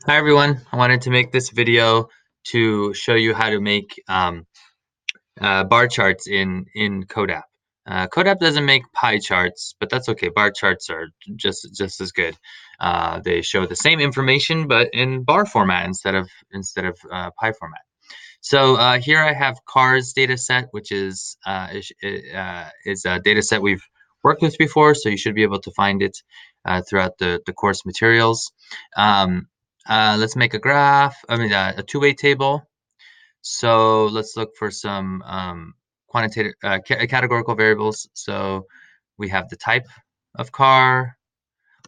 Hi everyone, I wanted to make this video to show you how to make bar charts in Codap. Codap doesn't make pie charts, but that's okay. Bar charts are just as good. They show the same information, but in bar format instead of pie format. So here I have cars data set, which is a data set we've worked with before, so you should be able to find it throughout the course materials. Let's make a graph, a two-way table. So let's look for some quantitative categorical variables. So we have the type of car,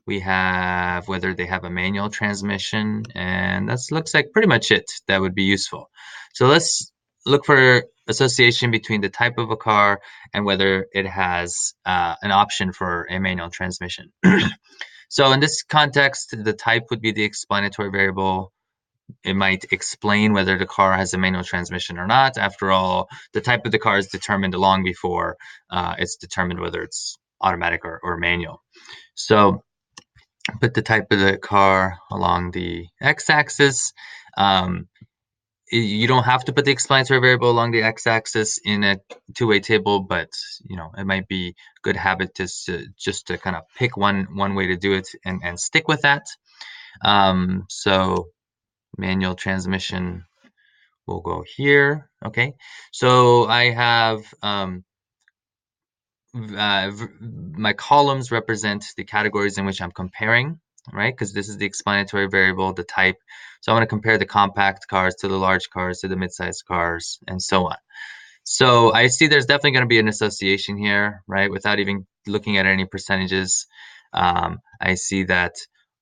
we have whether they have a manual transmission, and that looks like pretty much it that would be useful. So let's look for association between the type of a car and whether it has an option for a manual transmission. So in this context, the type would be the explanatory variable. It might explain whether the car has a manual transmission or not. After all, the type of the car is determined long before it's determined whether it's automatic or manual. So put the type of the car along the x-axis. Um, you don't have to put the explanatory variable along the x-axis in a two-way table, but it might be good habit just to kind of pick one way to do it and stick with that. So manual transmission will go here. Okay, so I have my columns represent the categories in which I'm comparing, right? Because this is the explanatory variable, the type. So I want to compare the compact cars to the large cars to the mid-sized cars and so on. So I see there's definitely going to be an association here, right? Without even looking at any percentages, I see that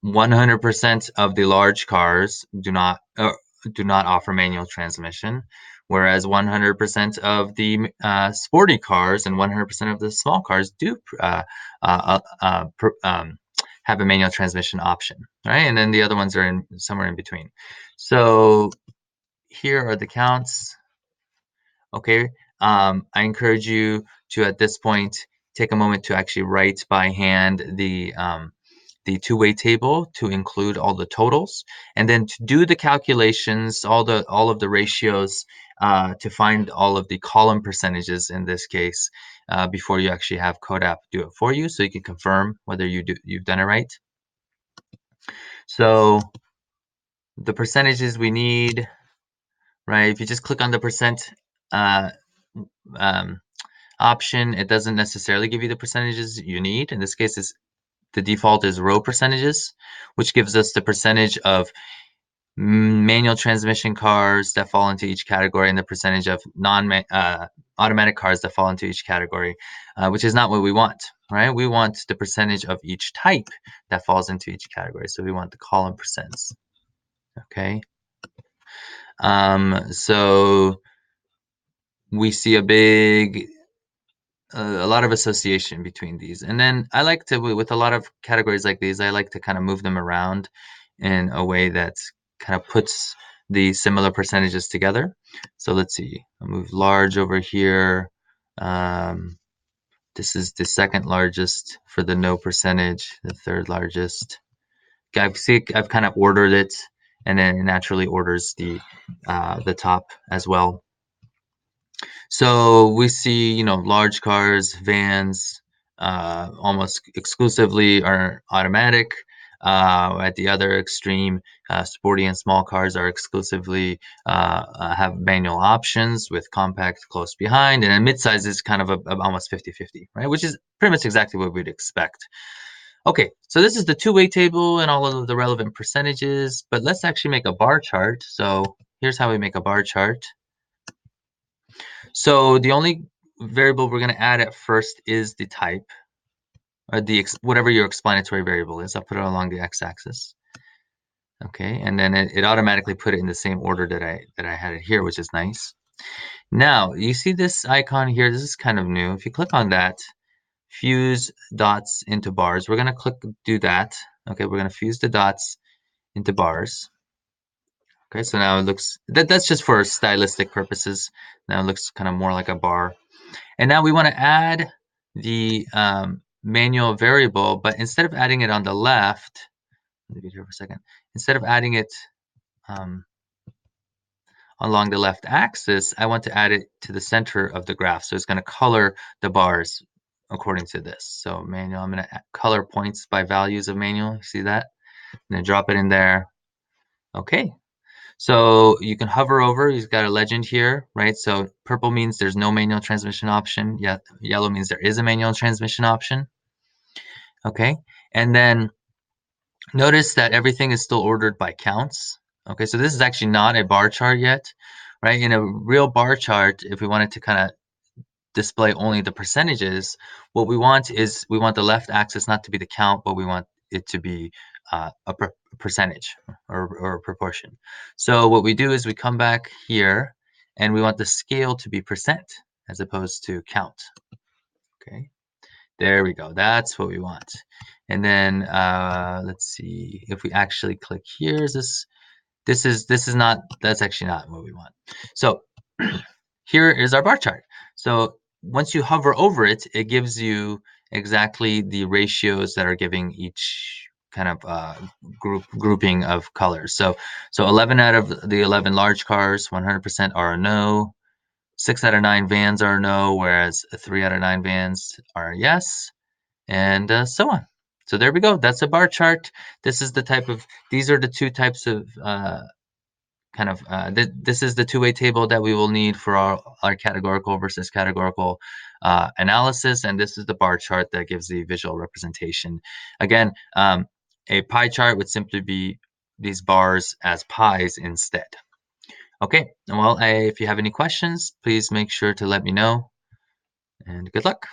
100% of the large cars do not offer manual transmission, whereas 100% of the sporty cars and 100% of the small cars do have a manual transmission option, right? And then the other ones are somewhere in between. So here are the counts. Okay, I encourage you to, at this point, take a moment to actually write by hand the two-way table to include all the totals, and then to do the calculations, all of the ratios, to find all of the column percentages in this case, before you actually have Codap do it for you, so you can confirm whether you've done it right. So the percentages we need, right? If you just click on the percent uh, um, option, it doesn't necessarily give you the percentages you need. In this case, the default is row percentages, which gives us the percentage of manual transmission cars that fall into each category and the percentage of automatic cars that fall into each category, which is not what we want, right? We want the percentage of each type that falls into each category. So we want the column percents, okay? So we see a lot of association between these. And then I like to, with a lot of categories like these, I like to kind of move them around in a way that kind of puts the similar percentages together. So let's see, I'll move large over here. This is the second largest for the no percentage, the third largest. I've kind of ordered it, and then it naturally orders the top as well. So we see, large cars, vans, almost exclusively are automatic. At the other extreme, sporty and small cars are exclusively have manual options with compact close behind, and then midsize is kind of almost 50-50, right? Which is pretty much exactly what we'd expect. Okay, so this is the two-way table and all of the relevant percentages, but let's actually make a bar chart. So here's how we make a bar chart. So the only variable we're going to add at first is the type, or whatever your explanatory variable is. I'll put it along the x-axis. Okay, and then it automatically put it in the same order that I had it here, which is nice. Now you see this icon here. This is kind of new. If you click on that, fuse dots into bars. We're going to do that. Okay, we're going to fuse the dots into bars. Okay, so now it looks that's just for stylistic purposes. Now it looks kind of more like a bar. And now we want to add the manual variable, but instead of adding it on the left, leave it here for a second. instead of adding it um, along the left axis, I want to add it to the center of the graph. So it's going to color the bars according to this. So manual, I'm going to color points by values of manual. You see that? I'm going to drop it in there. Okay. So you can hover over, you've got a legend here, right? So purple means there's no manual transmission option. Yeah, yellow means there is a manual transmission option. Okay. And then notice that everything is still ordered by counts. Okay, so this is actually not a bar chart yet, right? In a real bar chart, if we wanted to kind of display only the percentages, what we want is we want the left axis not to be the count, but we want it to be a percentage or a proportion. So what we do is we come back here and we want the scale to be percent as opposed to count. Okay, there we go. That's what we want. And then let's see if we actually click here. This is not, that's actually not what we want. So here is our bar chart. So once you hover over it, it gives you exactly the ratios that are giving each kind of grouping of colors. So 11 out of the 11 large cars, 100% are a no. 6 out of 9 vans are a no, whereas 3 out of 9 vans are a yes, and so on. So there we go. That's a bar chart. This is the type of, these are the two types of this is the two-way table that we will need for our categorical versus categorical analysis, and this is the bar chart that gives the visual representation. Again, a pie chart would simply be these bars as pies instead. Okay, well, if you have any questions, please make sure to let me know, and good luck.